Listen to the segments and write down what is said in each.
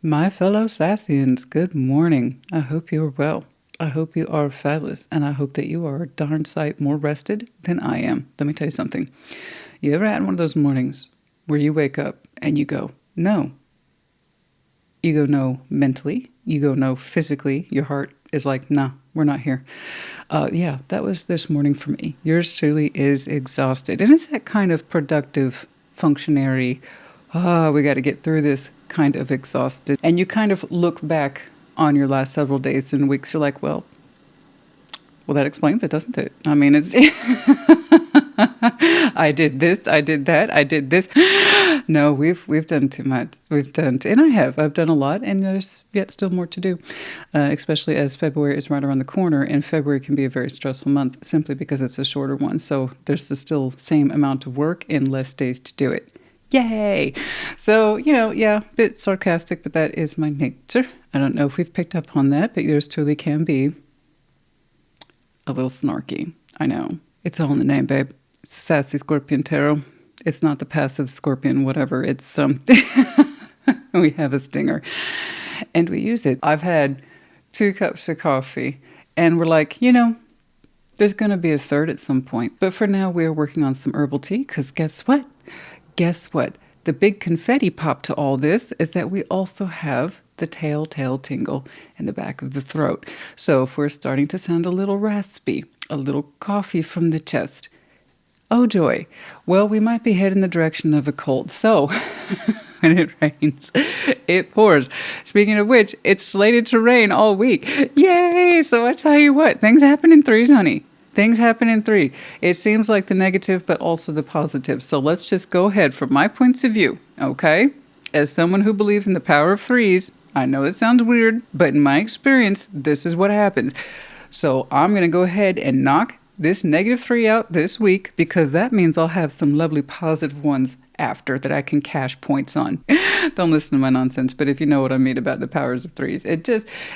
My fellow Sassians, good morning. I hope you are well. I hope you are fabulous, and I hope that you are a darn sight more rested than I am. Let me tell you something. You ever had one of those mornings where you wake up and you go, no? You go, no, mentally. You go, no, physically. Your heart is like, nah, we're not here. Yeah, that was this morning for me. Yours truly is exhausted. And it's that kind of productive, functionary, we got to get through this kind of exhausted. And you kind of look back on your last several days and weeks. You're like, well, that explains it, doesn't it? I mean, it's I did this, I did that, I did this. No, we've done too much. And I've done a lot, and there's yet still more to do, especially as February is right around the corner, and February can be a very stressful month simply because it's a shorter one. So there's the still same amount of work and less days to do it. Yay! So, yeah, a bit sarcastic, but that is my nature. I don't know if we've picked up on that, but yours truly can be a little snarky. I know. It's all in the name, babe. It's Sassy Scorpion Tarot. It's not the passive Scorpion, whatever. It's we have a stinger. And we use it. I've had 2 cups of coffee, and we're like, there's going to be a third at some point. But for now, we're working on some herbal tea, because guess what? The big confetti pop to all this is that we also have the telltale tingle in the back of the throat. So if we're starting to sound a little raspy, a little coughy from the chest, oh joy, well, we might be heading in the direction of a cold. So when it rains, it pours. Speaking of which, it's slated to rain all week. Yay! So I tell you what, things happen in threes, honey. Things happen in 3. It seems like the negative, but also the positive. So let's just go ahead from my points of view, okay? As someone who believes in the power of 3s, I know it sounds weird, but in my experience, this is what happens. So I'm going to go ahead and knock this -3 out this week, because that means I'll have some lovely positive ones after that I can cash points on. Don't listen to my nonsense, but if you know what I mean about the powers of 3s,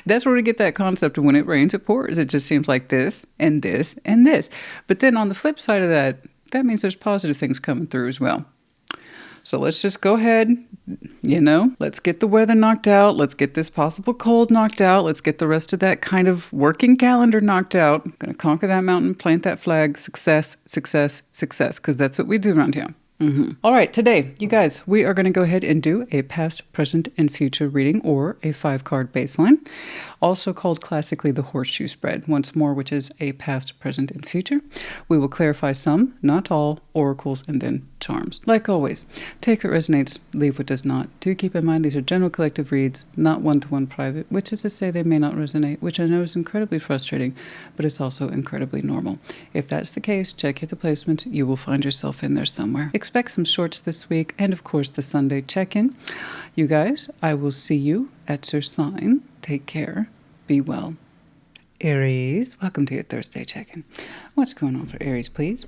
that's where we get that concept of when it rains, it pours. It just seems like this and this and this. But then on the flip side of that means there's positive things coming through as well. So let's just go ahead, let's get the weather knocked out. Let's get this possible cold knocked out. Let's get the rest of that kind of working calendar knocked out. I'm going to conquer that mountain, plant that flag, success, success, success, because that's what we do around here. All right, today, you guys, we are going to go ahead and do a past, present, and future reading, or a 5-card baseline, also called classically the horseshoe spread, once more, which is a past, present, and future. We will clarify some, not all, oracles, and then charms. Like always, take what resonates, leave what does not. Do keep in mind these are general collective reads, not one-to-one private, which is to say they may not resonate, which I know is incredibly frustrating, but it's also incredibly normal. If that's the case, check out the placements. You will find yourself in there somewhere. Expect some shorts this week, and of course the Sunday check-in. You guys, I will see you at your sign. Take care. Be well. Aries, welcome to your Thursday check-in. What's going on for Aries, please?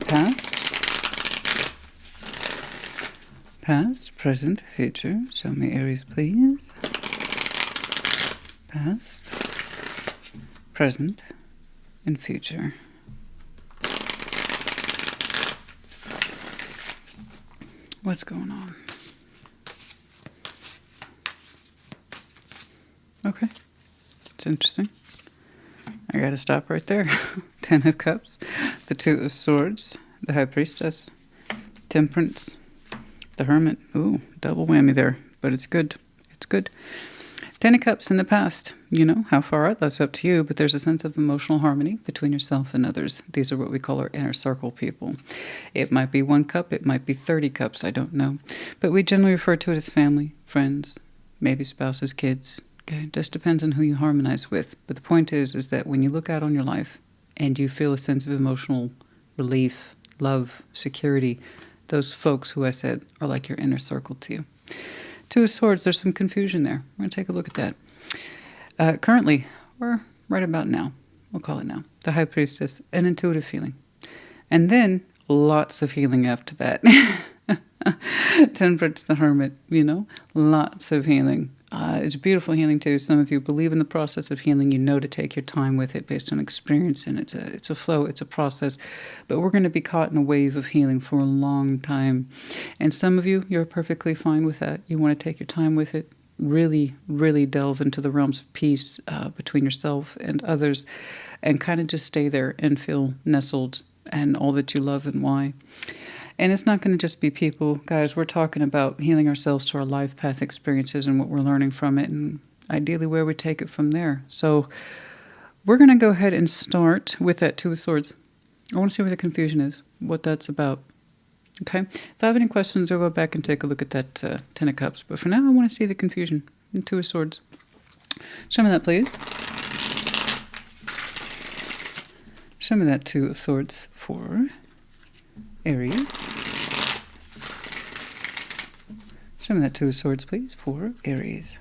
Past, present, future. Show me Aries, please. Past, present, and future. What's going on? Okay. It's interesting. I gotta stop right there. 10 of Cups, the 2 of Swords, the High Priestess, Temperance, the Hermit. Ooh, double whammy there, but it's good. It's good. 10 of Cups in the past. How far out, that's up to you, but there's a sense of emotional harmony between yourself and others. These are what we call our inner circle people. It might be 1 cup, it might be 30 cups, I don't know. But we generally refer to it as family, friends, maybe spouses, kids. Okay, it just depends on who you harmonize with. But the point is that when you look out on your life and you feel a sense of emotional relief, love, security, those folks who I said are like your inner circle to you. 2 of Swords, there's some confusion there. We're going to take a look at that. Currently, or right about now, we'll call it now, the High Priestess, an intuitive feeling. And then lots of healing after that. Temperance, the Hermit, lots of healing. It's beautiful healing too. Some of you believe in the process of healing. You know to take your time with it based on experience, and it's a flow, it's a process. But we're going to be caught in a wave of healing for a long time. And some of you, you're perfectly fine with that. You want to take your time with it. really, really delve into the realms of peace between yourself and others, and kind of just stay there and feel nestled and all that you love and why. And it's not going to just be people. Guys, we're talking about healing ourselves to our life path experiences and what we're learning from it, and ideally where we take it from there. So we're going to go ahead and start with that Two of Swords. I want to see where the confusion is, what that's about. Okay? If I have any questions, I'll go back and take a look at that Ten of Cups. But for now, I want to see the confusion in Two of Swords. Show me that, please. Show me that Two of Swords for Aries. Show me that Two of Swords, please, for Aries.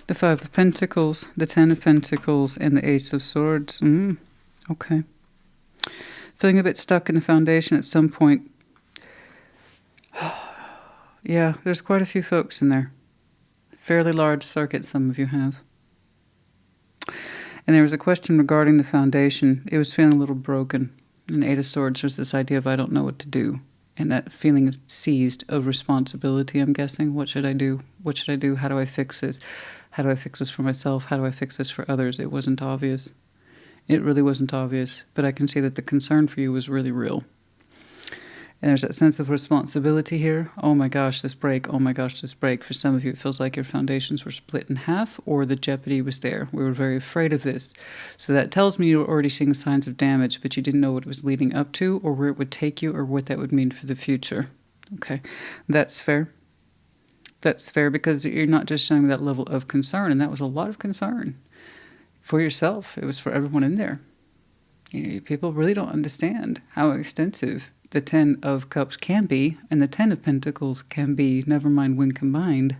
The Five of Pentacles, the Ten of Pentacles, and the Ace of Swords. Okay. Feeling a bit stuck in the foundation at some point. Yeah, there's quite a few folks in there. Fairly large circuit some of you have. And there was a question regarding the foundation. It was feeling a little broken. In Eight of Swords, there's this idea of I don't know what to do. And that feeling of seized of responsibility, I'm guessing. What should I do? What should I do? How do I fix this? How do I fix this for myself? How do I fix this for others? It wasn't obvious. It really wasn't obvious. But I can see that the concern for you was really real. And there's that sense of responsibility here. Oh my gosh, this break. Oh my gosh, this break. For some of you, it feels like your foundations were split in half or the jeopardy was there. We were very afraid of this. So that tells me you were already seeing signs of damage, but you didn't know what it was leading up to or where it would take you or what that would mean for the future. Okay, that's fair. That's fair because you're not just showing that level of concern, and that was a lot of concern for yourself. It was for everyone in there. You know, people really don't understand how extensive the Ten of Cups can be, and the Ten of Pentacles can be, never mind when combined.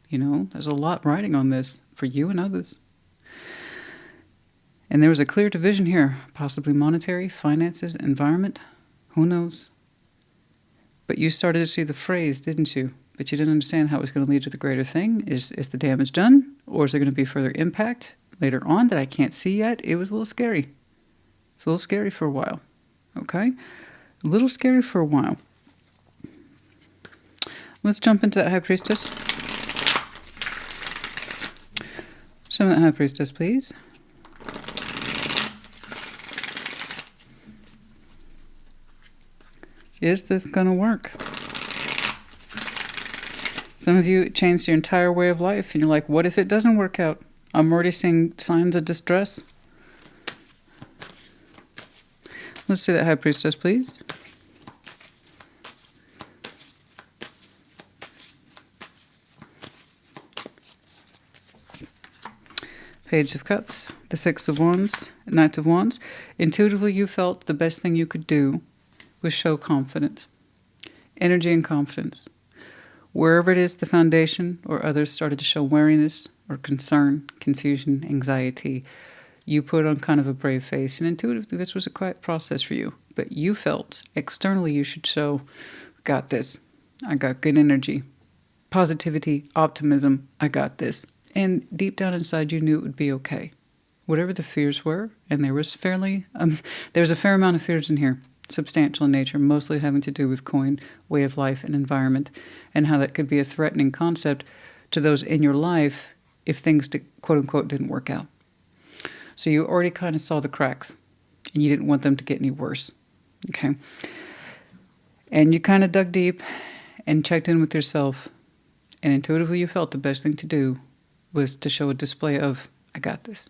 You know, there's a lot riding on this for you and others. And there was a clear division here, possibly monetary, finances, environment, who knows? But you started to see the phrase, didn't you? But you didn't understand how it was going to lead to the greater thing. Is the damage done? Or is there going to be further impact later on that I can't see yet? It was a little scary. It's a little scary for a while. Okay? A little scary for a while. Let's jump into that High Priestess. Show me that High Priestess, please. Is this going to work? Some of you changed your entire way of life, and you're like, what if it doesn't work out? I'm already seeing signs of distress. Let's see that High Priestess, please. Page of Cups, the Six of Wands, Knight of Wands. Intuitively, you felt the best thing you could do was show confidence, energy and confidence. Wherever it is, the foundation or others started to show wariness or concern, confusion, anxiety, you put on kind of a brave face. And intuitively, this was a quiet process for you. But you felt externally you should show, got this. I got good energy, positivity, optimism. I got this. And deep down inside, you knew it would be okay. Whatever the fears were, and there was a fair amount of fears in here, substantial in nature, mostly having to do with coin, way of life, and environment, and how that could be a threatening concept to those in your life if things, quote-unquote, didn't work out. So you already kind of saw the cracks, and you didn't want them to get any worse, okay? And you kind of dug deep and checked in with yourself, and intuitively you felt the best thing to do was to show a display of, I got this.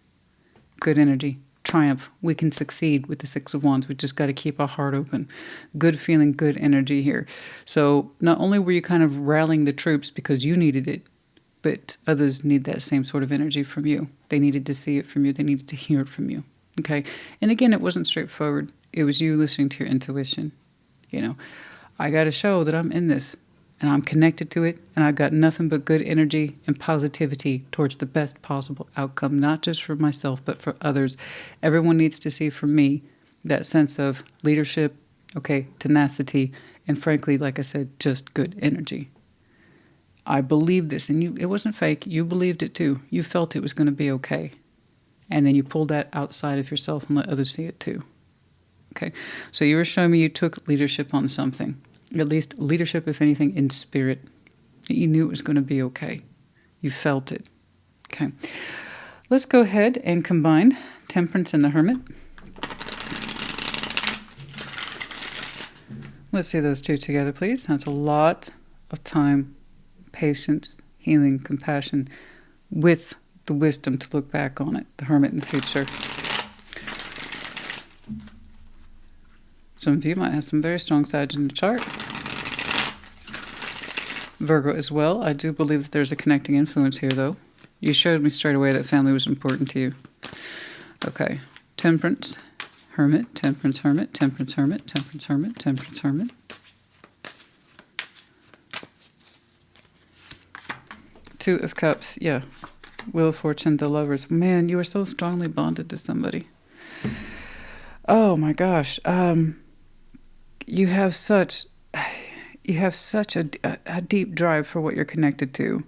Good energy, triumph. We can succeed with the Six of Wands. We just got to keep our heart open. Good feeling, good energy here. So not only were you kind of rallying the troops because you needed it, but others need that same sort of energy from you. They needed to see it from you. They needed to hear it from you. Okay? And again, it wasn't straightforward. It was you listening to your intuition. You know, I got to show that I'm in this. And I'm connected to it, and I've got nothing but good energy and positivity towards the best possible outcome, not just for myself, but for others. Everyone needs to see from me that sense of leadership, okay, tenacity, and frankly, like I said, just good energy. I believed this, and it wasn't fake. You believed it too. You felt it was going to be okay. and then you pull that outside of yourself and let others see it too. Okay, so you were showing me you took leadership on something, at least leadership, if anything, in spirit. You knew it was going to be okay. You felt it. Okay, let's go ahead and combine Temperance and the Hermit. Let's see those two together, please. That's a lot of time, patience, healing, compassion, with the wisdom to look back on it. The Hermit in the future. Some of you might have some very strong sides in the chart. Virgo as well. I do believe that there's a connecting influence here, though. You showed me straight away that family was important to you. Okay. Temperance, Hermit, Temperance, Hermit, Temperance, Hermit, Temperance, Hermit, Temperance, Hermit. Two of Cups. Yeah. Wheel of Fortune, the Lovers. Man, you are so strongly bonded to somebody. Oh my gosh. You have such a deep drive for what you're connected to.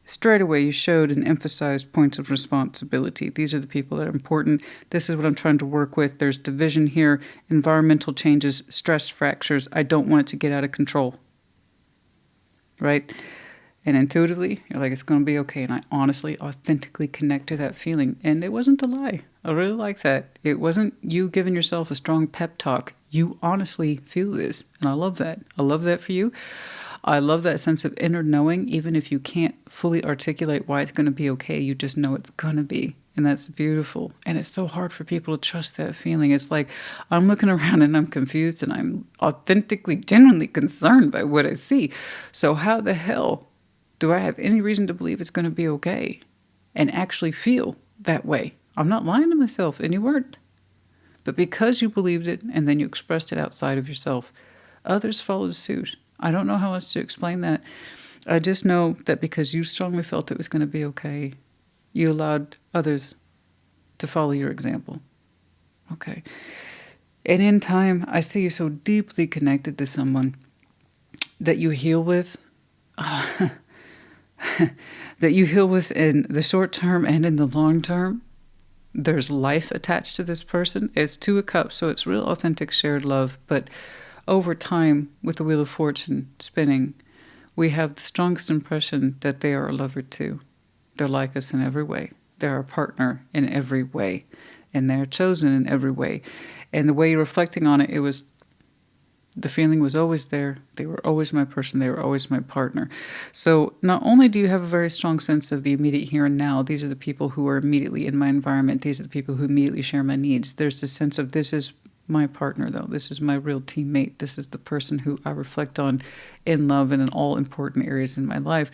Straight away, you showed and emphasized points of responsibility. These are the people that are important. This is what I'm trying to work with. There's division here, environmental changes, stress fractures. I don't want it to get out of control. Right? And intuitively, you're like, it's going to be okay. And I honestly, authentically connect to that feeling. And it wasn't a lie. I really like that. It wasn't you giving yourself a strong pep talk. You honestly feel this. And I love that. I love that for you. I love that sense of inner knowing. Even if you can't fully articulate why it's going to be okay, you just know it's going to be. And that's beautiful. And it's so hard for people to trust that feeling. It's like, I'm looking around and I'm confused and I'm authentically, genuinely concerned by what I see. So how the hell do I have any reason to believe it's going to be okay and actually feel that way? I'm not lying to myself, and you weren't. But because you believed it and then you expressed it outside of yourself, others followed suit. I don't know how else to explain that. I just know that because you strongly felt it was going to be okay, you allowed others to follow your example. Okay. And in time, I see you so deeply connected to someone that you heal with. That you heal with in the short term and in the long term. There's life attached to this person. It's Two of Cups, so it's real authentic shared love. But over time, with the Wheel of Fortune spinning, we have the strongest impression that they are a lover too. They're like us in every way. They're our partner in every way. And they're chosen in every way. And the way you're reflecting on it, it was, the feeling was always there. They were always my person. They were always my partner. So not only do you have a very strong sense of the immediate here and now, these are the people who are immediately in my environment. These are the people who immediately share my needs. There's this sense of, this is my partner, though. This is my real teammate. This is the person who I reflect on in love and in all important areas in my life.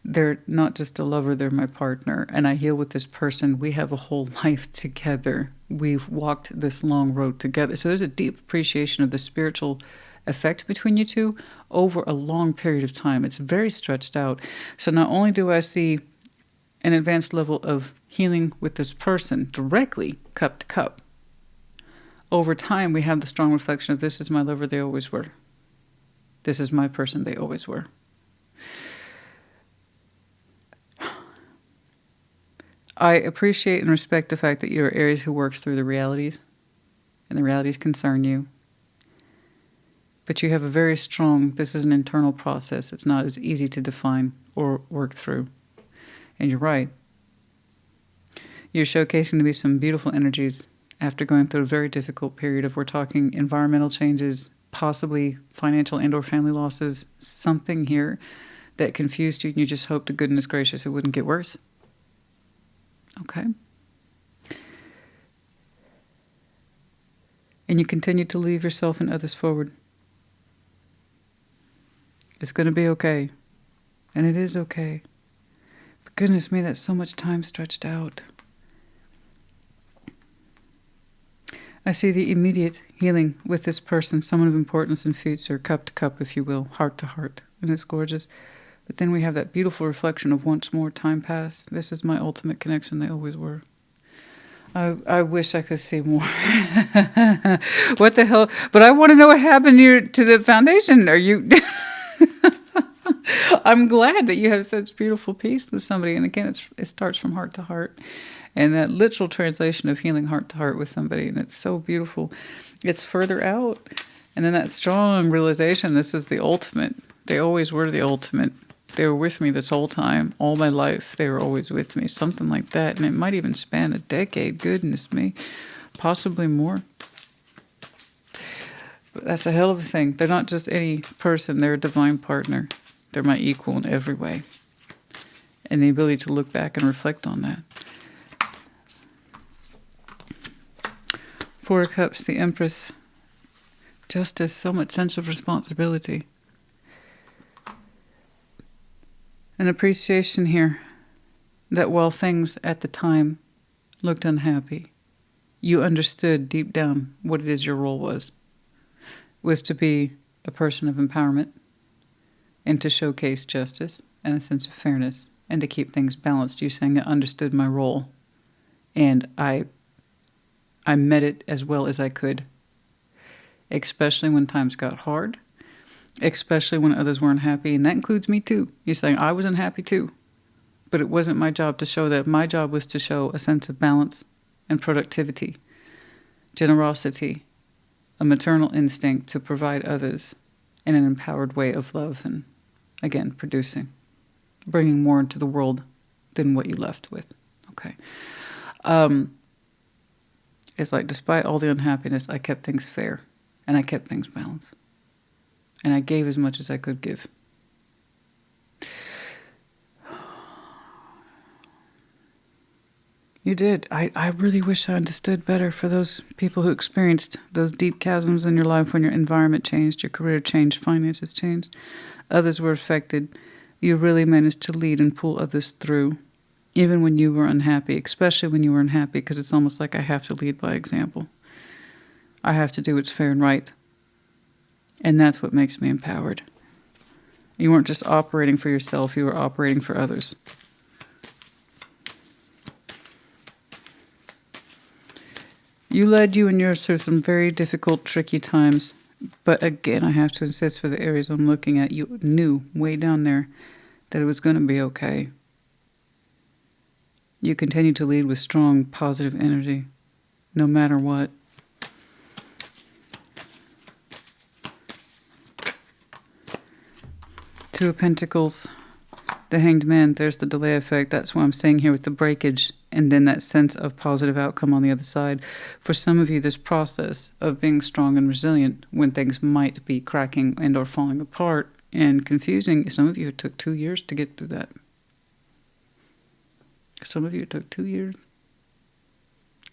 They're not just a lover, they're my partner. And I heal with this person. We have a whole life together. We've walked this long road together. So there's a deep appreciation of the spiritual effect between you two over a long period of time. It's very stretched out. So not only do I see an advanced level of healing with this person directly, cup to cup, over time we have the strong reflection of, this is my lover, they always were. This is my person, they always were. I appreciate and respect the fact that you're Aries who works through the realities, and the realities concern you. But you have a very strong, this is an internal process. It's not as easy to define or work through. And you're right. You're showcasing to me some beautiful energies after going through a very difficult period of, we're talking environmental changes, possibly financial and or family losses, something here that confused you and you just hope to goodness gracious it wouldn't get worse. Okay. And you continue to leave yourself and others forward. It's going to be okay. And it is okay. But goodness me, that's so much time stretched out. I see the immediate healing with this person, someone of importance in future, cup to cup, if you will, heart to heart. And it's gorgeous. But then we have that beautiful reflection of, once more time passed. This is my ultimate connection. They always were. I wish I could see more. What the hell? But I want to know what happened here to the foundation. Are you... I'm glad that you have such beautiful peace with somebody. And again, it starts from heart to heart. And that literal translation of healing heart to heart with somebody. And it's so beautiful. It's further out. And then that strong realization, this is the ultimate. They always were the ultimate. They were with me this whole time. All my life, they were always with me. Something like that. And it might even span a decade. Goodness me. Possibly more. But that's a hell of a thing. They're not just any person. They're a divine partner. They're my equal in every way. And the ability to look back and reflect on that. Four of Cups, the Empress. Justice, so much sense of responsibility. An appreciation here that while things at the time looked unhappy, you understood deep down what it is your role was to be a person of empowerment and to showcase justice and a sense of fairness and to keep things balanced. You saying I understood my role and I met it as well as I could, especially when times got hard, especially when others weren't happy, and that includes me too. You're saying I wasn't happy too, but it wasn't my job to show that. My job was to show a sense of balance and productivity, generosity, a maternal instinct to provide others in an empowered way of love and, again, producing, bringing more into the world than what you left with. Okay. It's like despite all the unhappiness, I kept things fair and I kept things balanced. And I gave as much as I could give. You did. I really wish I understood better for those people who experienced those deep chasms in your life when your environment changed, your career changed, finances changed. Others were affected. You really managed to lead and pull others through, even when you were unhappy, especially when you were unhappy, because it's almost like I have to lead by example. I have to do what's fair and right. And that's what makes me empowered. You weren't just operating for yourself, you were operating for others. You led you and yours through some very difficult, tricky times. But again, I have to insist for the Aries I'm looking at, you knew way down there that it was going to be okay. You continue to lead with strong, positive energy, no matter what. Two of Pentacles, the Hanged Man, there's the delay effect. That's what I'm saying here with the breakage and then that sense of positive outcome on the other side. For some of you, this process of being strong and resilient when things might be cracking and or falling apart and confusing, some of you it took 2 years to get through that. Some of you it took 2 years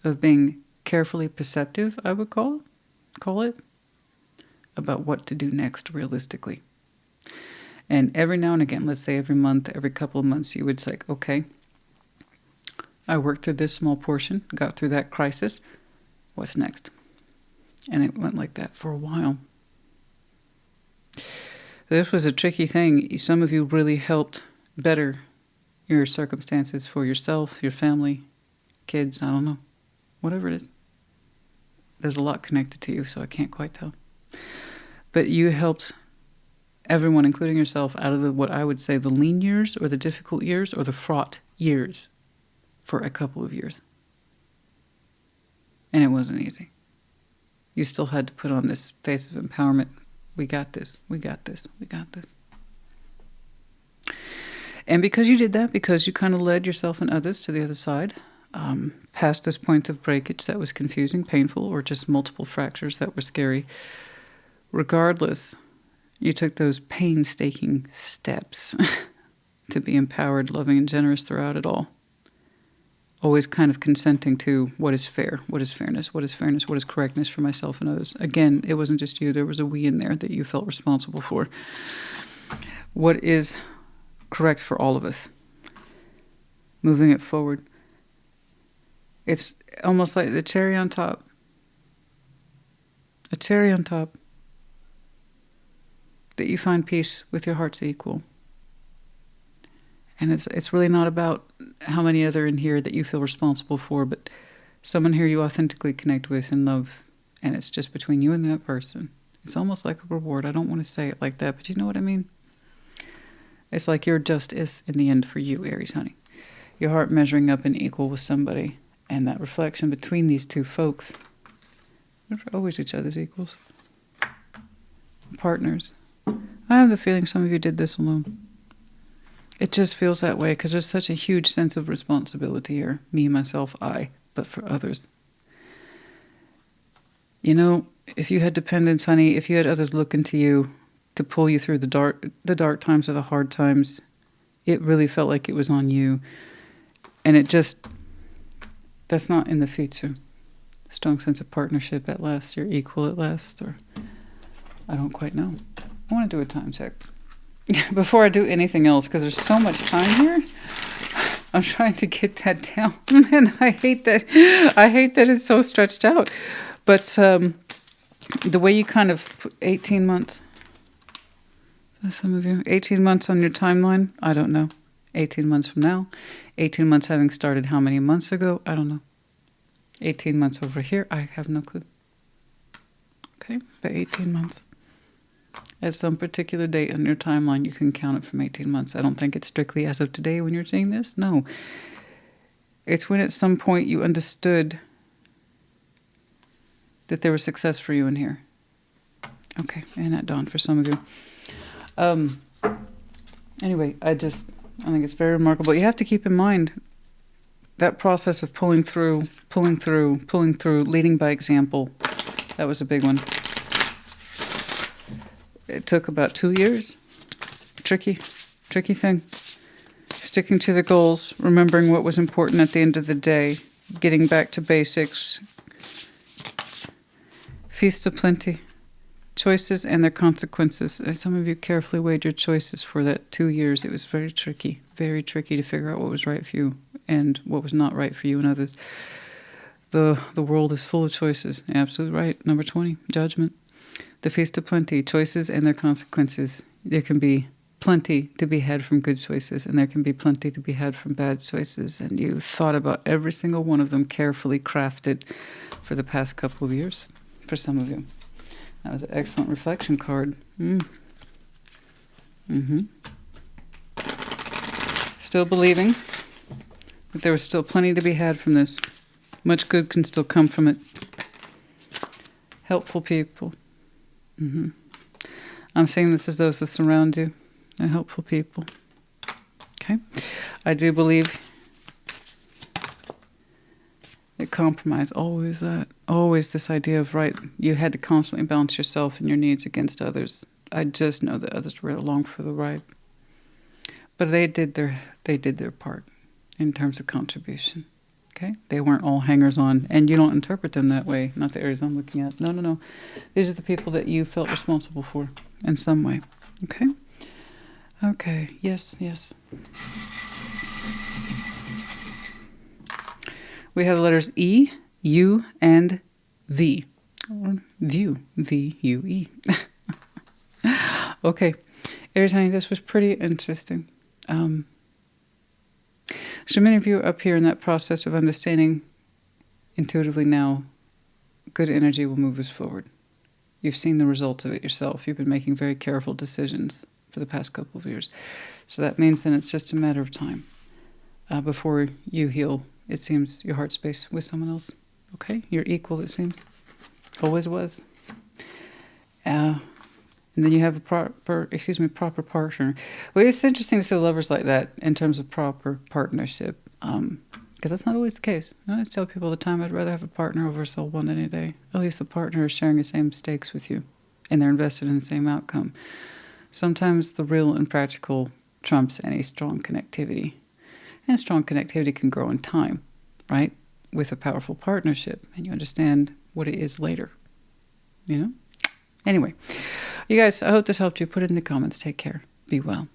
of being carefully perceptive, I would call it, about what to do next realistically. And every now and again, let's say every month, every couple of months, you would say, okay, I worked through this small portion, got through that crisis. What's next? And it went like that for a while. This was a tricky thing. Some of you really helped better your circumstances for yourself, your family, kids, I don't know, whatever it is. There's a lot connected to you, so I can't quite tell. But you helped everyone, including yourself, out of what I would say the lean years or the difficult years or the fraught years for a couple of years. And it wasn't easy. You still had to put on this face of empowerment. We got this, we got this, we got this. And because you did that, because you kind of led yourself and others to the other side, past this point of breakage that was confusing, painful, or just multiple fractures that were scary, regardless, you took those painstaking steps to be empowered, loving, and generous throughout it all. Always kind of consenting to what is fair, what is fairness, what is fairness, what is correctness for myself and others. Again, it wasn't just you. There was a we in there that you felt responsible for. What is correct for all of us? Moving it forward. It's almost like the cherry on top. A cherry on top. That you find peace with your heart's equal. And it's really not about how many other in here that you feel responsible for, but someone here you authentically connect with and love, and it's just between you and that person. It's almost like a reward. I don't want to say it like that, but you know what I mean? It's like your just is in the end for you, Aries, honey. Your heart measuring up and equal with somebody. And that reflection between these two folks. They're always each other's equals. Partners. I have the feeling some of you did this alone. It just feels that way because there's such a huge sense of responsibility here. Me, myself, I, but for others. You know, if you had dependents, honey, if you had others looking to you to pull you through the dark times or the hard times, it really felt like it was on you. And it just, that's not in the future. Strong sense of partnership at last. You're equal at last, or I don't quite know. I want to do a time check before I do anything else because there's so much time here. I'm trying to get that down, and I hate that. I hate that it's so stretched out. But the way you kind of put 18 months, for some of you, 18 months on your timeline, I don't know. 18 months from now, 18 months having started how many months ago? I don't know. 18 months over here, I have no clue. Okay, but 18 months. At some particular date on your timeline, you can count it from 18 months. I don't think it's strictly as of today when you're seeing this. No. It's when at some point you understood that there was success for you in here. Okay, and at dawn for some of you. Anyway, I think it's very remarkable. You have to keep in mind that process of pulling through, leading by example. That was a big one. It took about 2 years. Tricky thing. Sticking to the goals, remembering what was important at the end of the day, getting back to basics. Feast of plenty. Choices and their consequences. Some of you carefully weighed your choices for that 2 years. It was very tricky to figure out what was right for you and what was not right for you and others. The world is full of choices. Absolutely right. Number 20, judgment. The Feast of Plenty, choices and their consequences. There can be plenty to be had from good choices, and there can be plenty to be had from bad choices. And you thought about every single one of them, carefully crafted for the past couple of years, for some of you. That was an excellent reflection card. Still believing that there was still plenty to be had from this. Much good can still come from it. Helpful people. I'm saying this as those that surround you. They're helpful people. Okay? I do believe that compromise, always this idea of, right, you had to constantly balance yourself and your needs against others. I just know that others were along for the ride. But they did their part in terms of contribution. Okay? They weren't all hangers-on, and you don't interpret them that way. Not the areas I'm looking at. No. These are the people that you felt responsible for in some way. Okay? Okay. Yes. We have the letters E, U, and V. View. V-U-E. Okay. Aries, honey, this was pretty interesting. So many of you are up here in that process of understanding intuitively now, good energy will move us forward. You've seen the results of it yourself. You've been making very careful decisions for the past couple of years. So that means then it's just a matter of time before you heal, it seems, your heart space with someone else. Okay? You're equal, it seems. Always was. And then you have a proper partner. Well, it's interesting to see lovers like that in terms of proper partnership, because that's not always the case. I always tell people all the time, I'd rather have a partner over a soul bond any day. At least the partner is sharing the same stakes with you, and they're invested in the same outcome. Sometimes the real and practical trumps any strong connectivity. And strong connectivity can grow in time, right? With a powerful partnership, and you understand what it is later. You know? Anyway, you guys, I hope this helped you. Put it in the comments. Take care. Be well.